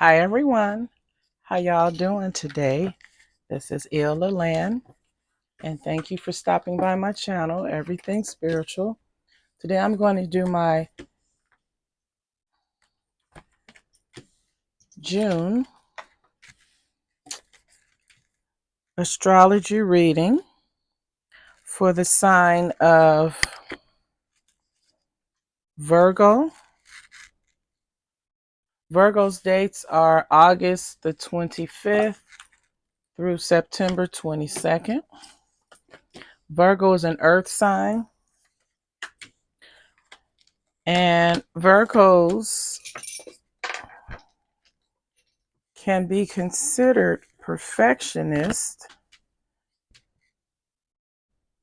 Hi everyone, how y'all doing today? This is Illa Land, and thank you for stopping by my channel, Everything Spiritual. Today I'm going to do my June astrology reading for the sign of Virgo. Virgo's dates are August the 25th through September 22nd. Virgo is an earth sign, and Virgos can be considered perfectionists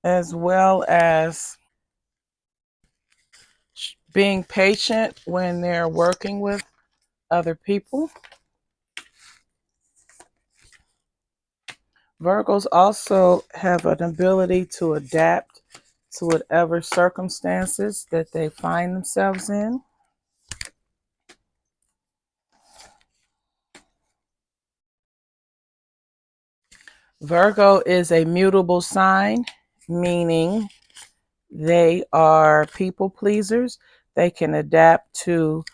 as well as being patient when they're working with other people. Virgos also have an ability to adapt to whatever circumstances that they find themselves in. Virgo is a mutable sign, meaning they are people pleasers. They can adapt to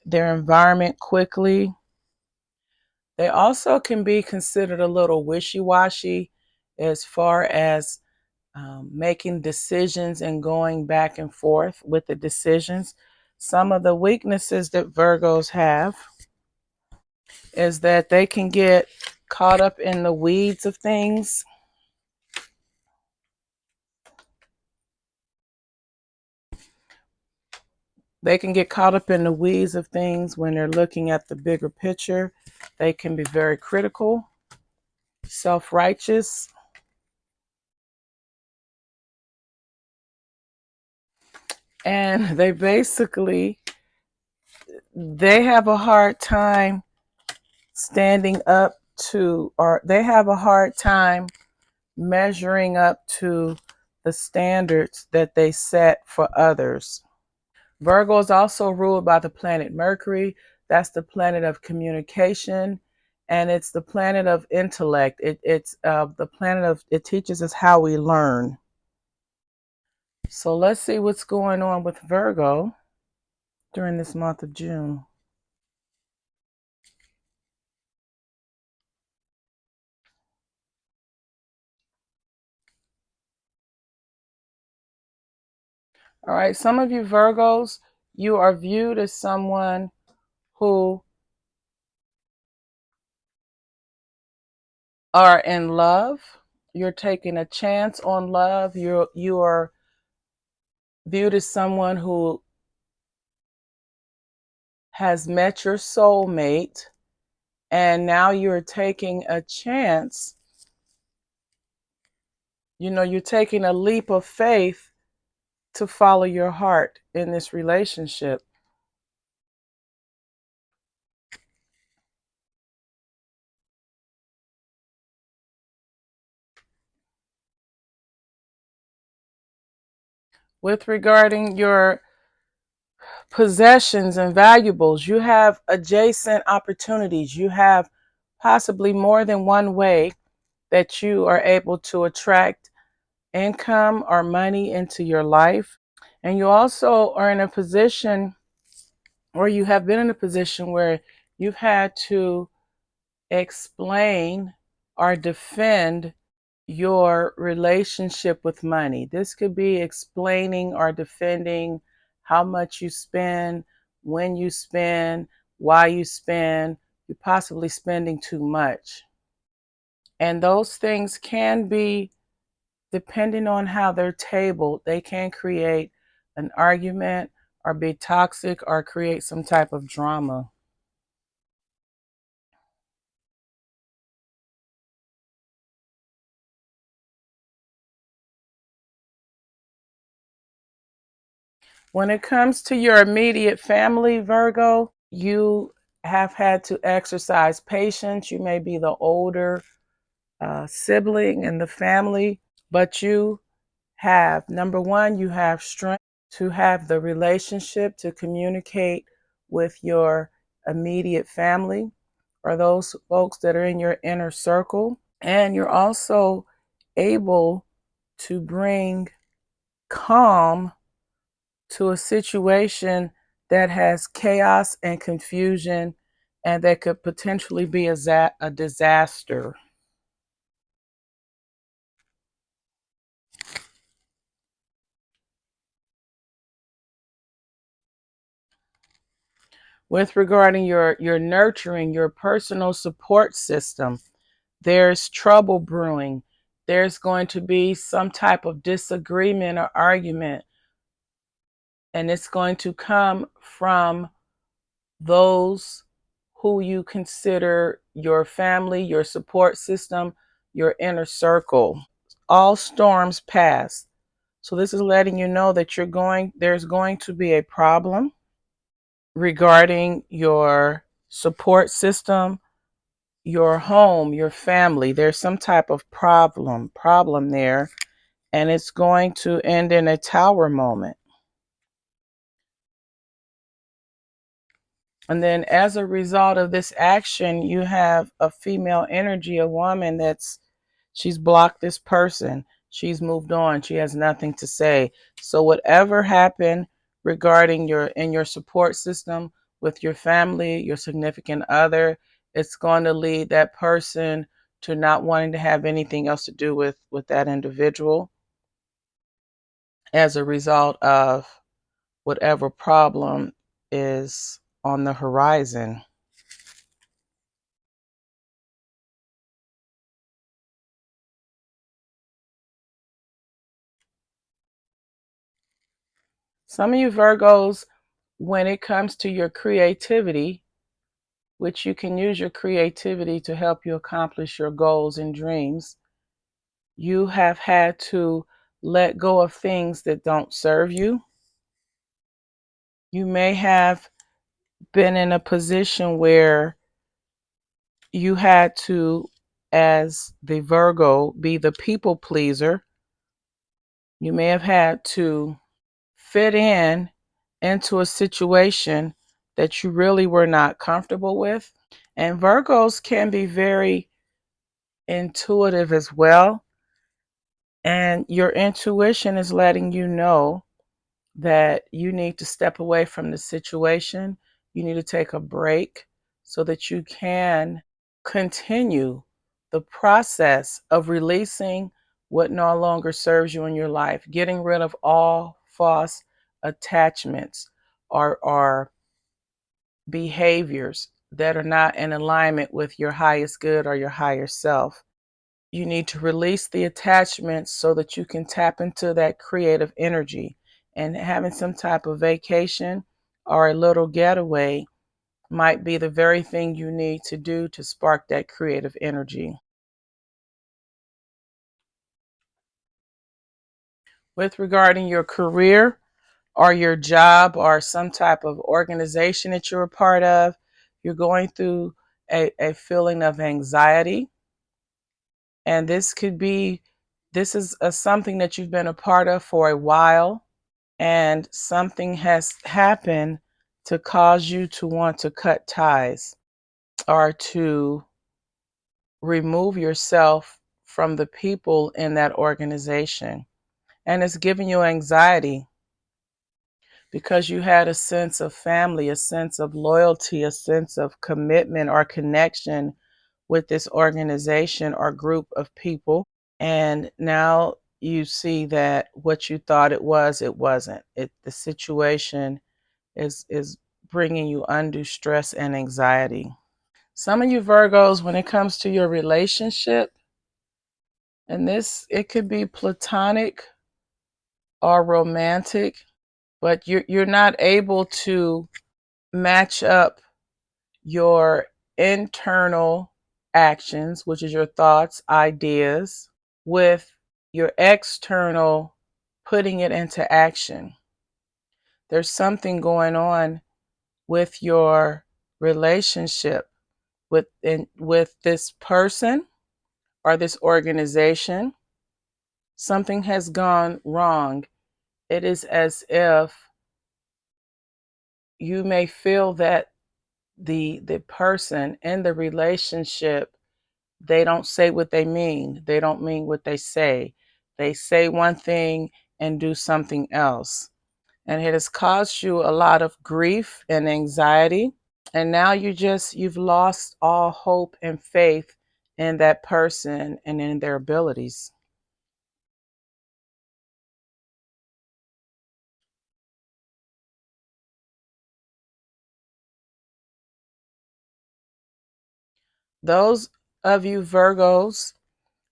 their environment quickly. They also can be considered a little wishy-washy as far as making decisions and going back and forth with the decisions. Some of the weaknesses that Virgos have is that they can get caught up in the weeds of things. They can get caught up in the weeds of things when they're looking at the bigger picture. They can be very critical, self-righteous, and they have a hard time standing up to, or they have a hard time measuring up to the standards that they set for others. Virgo is also ruled by the planet Mercury. That's the planet of communication, and it's the planet of intellect. It's the planet of, it teaches us how we learn. So let's see what's going on with Virgo during this month of June. All right, some of you Virgos, you are viewed as someone who are in love. You're taking a chance on love. You are viewed as someone who has met your soulmate, and now you're taking a chance. You're taking a leap of faith to follow your heart in this relationship. With regarding your possessions and valuables, you have adjacent opportunities. You have possibly more than one way that you are able to attract income or money into your life. And you also are in a position, or you have been in a position where you've had to explain or defend your relationship with money. This could be explaining or defending how much you spend, when you spend, why you spend. You're possibly spending too much. And those things can be, depending on how they're tabled, they can create an argument or be toxic or create some type of drama. When it comes to your immediate family, Virgo, you have had to exercise patience. You may be the older sibling in the family, but you have, number one, you have strength to have the relationship to communicate with your immediate family or those folks that are in your inner circle. And you're also able to bring calm to a situation that has chaos and confusion and that could potentially be a disaster. With regarding your nurturing, your personal support system, there's trouble brewing. There's going to be some type of disagreement or argument, and it's going to come from those who you consider your family, your support system, your inner circle. All storms pass. So this is letting you know that there's going to be a problem regarding your support system, your home, your family. There's some type of problem there, and it's going to end in a tower moment. And then as a result of this action, you have a female energy, a woman she's blocked this person. She's moved on. She has nothing to say. So whatever happened regarding your support system with your family, your significant other, it's going to lead that person to not wanting to have anything else to do with that individual as a result of whatever problem is on the horizon. Some of you Virgos, when it comes to your creativity, which you can use your creativity to help you accomplish your goals and dreams, you have had to let go of things that don't serve you. You may have been in a position where you had to, as the Virgo, be the people pleaser. You may have had to fit in into a situation that you really were not comfortable with. And Virgos can be very intuitive as well. And your intuition is letting you know that you need to step away from the situation. You need to take a break so that you can continue the process of releasing what no longer serves you in your life, getting rid of all false attachments or behaviors that are not in alignment with your highest good or your higher self. You need to release the attachments so that you can tap into that creative energy. And having some type of vacation or a little getaway might be the very thing you need to do to spark that creative energy. With regarding your career or your job or some type of organization that you're a part of, you're going through a feeling of anxiety. And this is something that you've been a part of for a while, and something has happened to cause you to want to cut ties or to remove yourself from the people in that organization. And it's giving you anxiety because you had a sense of family, a sense of loyalty, a sense of commitment or connection with this organization or group of people. And now you see that what you thought it wasn't. The situation is bringing you undue stress and anxiety. Some of you Virgos, when it comes to your relationship, and it could be platonic or romantic, but you're not able to match up your internal actions, which is your thoughts, ideas, with your external putting it into action. There's something going on with your relationship with this person or this organization. Something has gone wrong. It is as if you may feel that the person in the relationship, they don't say what they mean. They don't mean what they say. They say one thing and do something else. And it has caused you a lot of grief and anxiety. And now you've lost all hope and faith in that person and in their abilities. Those of you Virgos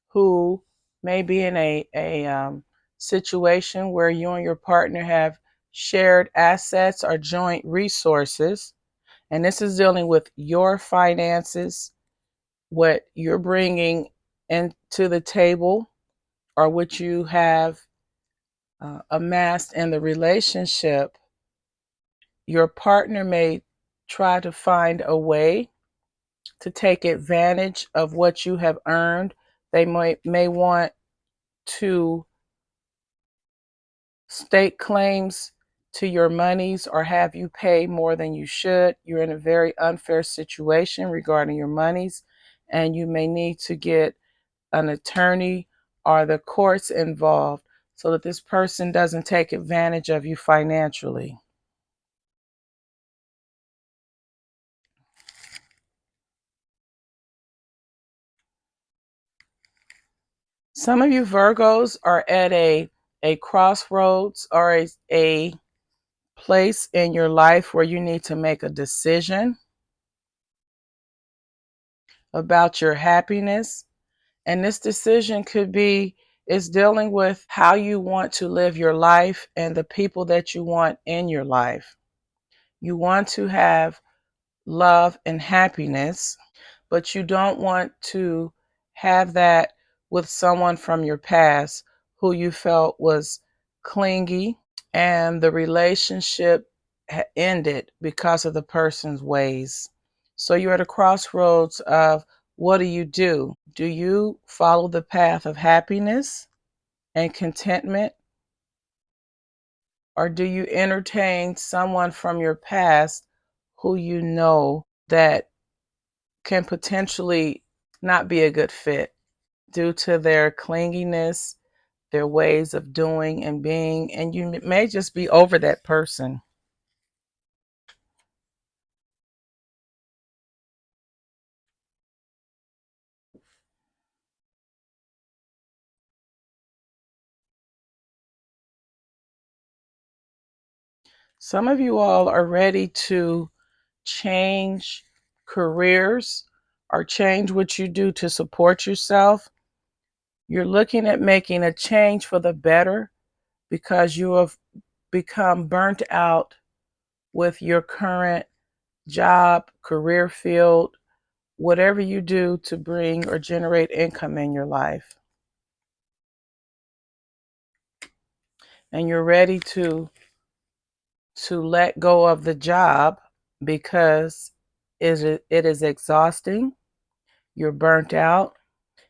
who may be in a situation where you and your partner have shared assets or joint resources, and this is dealing with your finances, what you're bringing into the table, or what you have amassed in the relationship. Your partner may try to find a way to take advantage of what you have earned. They may want to stake claims to your monies or have you pay more than you should. You're in a very unfair situation regarding your monies, and you may need to get an attorney or the courts involved so that this person doesn't take advantage of you financially. Some of you Virgos are at a crossroads or a place in your life where you need to make a decision about your happiness. And this decision could be is dealing with how you want to live your life and the people that you want in your life. You want to have love and happiness, but you don't want to have that with someone from your past who you felt was clingy and the relationship ended because of the person's ways. So you're at a crossroads of what do you do? Do you follow the path of happiness and contentment? Or do you entertain someone from your past who you know that can potentially not be a good fit due to their clinginess, their ways of doing and being, and you may just be over that person? Some of you all are ready to change careers or change what you do to support yourself. You're looking at making a change for the better because you have become burnt out with your current job, career field, whatever you do to bring or generate income in your life. And you're ready to let go of the job because it is exhausting, you're burnt out,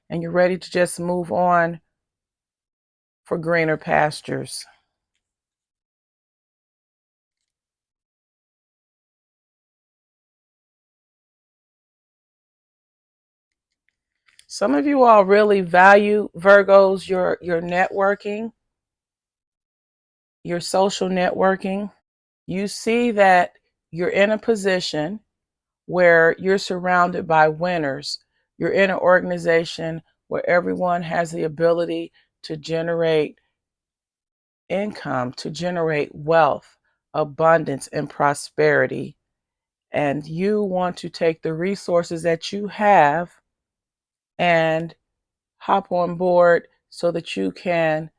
and you're ready to just move on for greener pastures. Some of you all really value Virgos, your networking, your social networking. You see that you're in a position where you're surrounded by winners. You're in an organization where everyone has the ability to generate income, to generate wealth, abundance, and prosperity. And you want to take the resources that you have and hop on board so that you can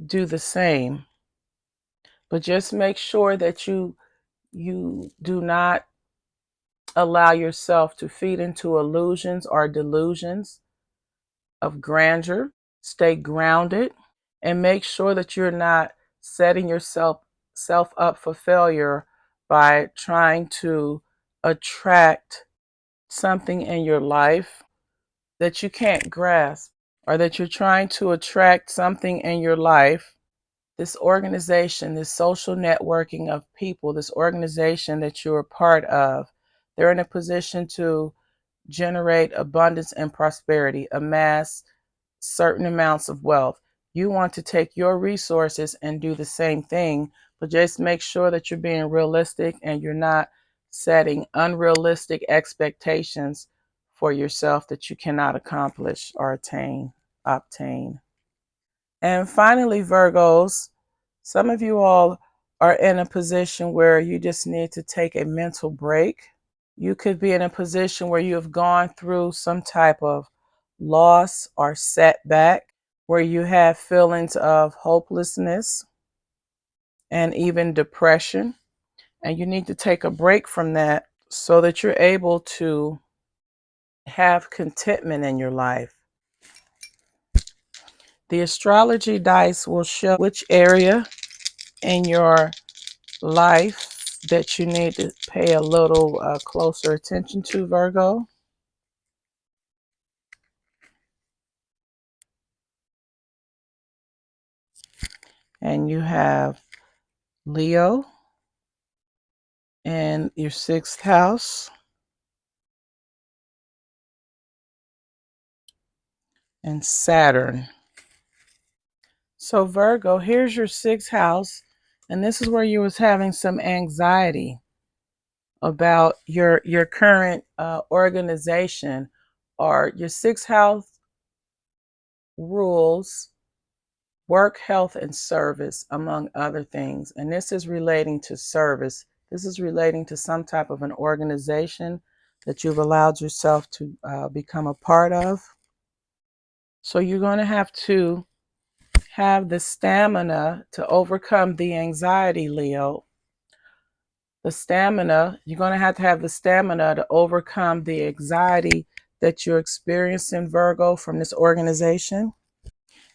do the same. But just make sure that you do not allow yourself to feed into illusions or delusions of grandeur. Stay grounded and make sure that you're not setting yourself up for failure by trying to attract something in your life that you can't grasp, or that you're trying to attract something in your life, this organization, this social networking of people, this organization that you're a part of, They're in a position to generate abundance and prosperity, amass certain amounts of wealth. You want to take your resources and do the same thing, but just make sure that you're being realistic and you're not setting unrealistic expectations for yourself that you cannot accomplish or obtain. And finally, Virgos, some of you all are in a position where you just need to take a mental break. You could be in a position where you have gone through some type of loss or setback, where you have feelings of hopelessness and even depression. And you need to take a break from that so that you're able to have contentment in your life. The astrology dice will show which area in your life that you need to pay a little closer attention to, Virgo. And you have Leo in your 6th house and Saturn. So Virgo, here's your 6th house, and this is where you was having some anxiety about your current organization, or your 6th house rules work, health, and service, among other things. And this is relating to service. This is relating to some type of an organization that you've allowed yourself to become a part of. So you're going to have the stamina to overcome the anxiety, Leo. The stamina, you're going to have the stamina to overcome the anxiety that you're experiencing, Virgo, from this organization.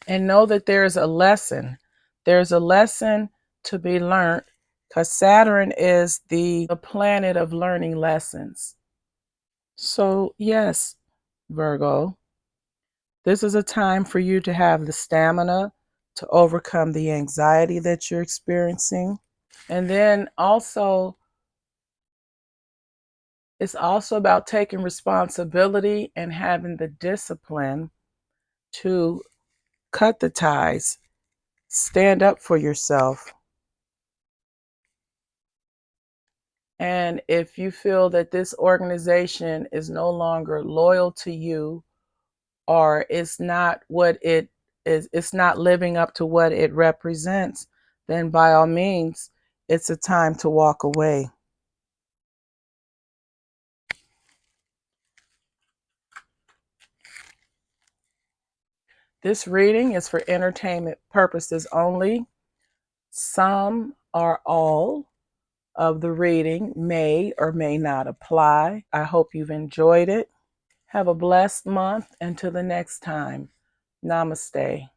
And know that there's a lesson. There's a lesson to be learned, because Saturn is the planet of learning lessons. So, yes, Virgo, this is a time for you to have the stamina to overcome the anxiety that you're experiencing. And then also, it's also about taking responsibility and having the discipline to cut the ties, stand up for yourself. And if you feel that this organization is no longer loyal to you, or it's not what it is, it's not living up to what it represents, then by all means, it's a time to walk away. This reading is for entertainment purposes only. Some or all of the reading may or may not apply. I hope you've enjoyed it. Have a blessed month. Until the next time, namaste.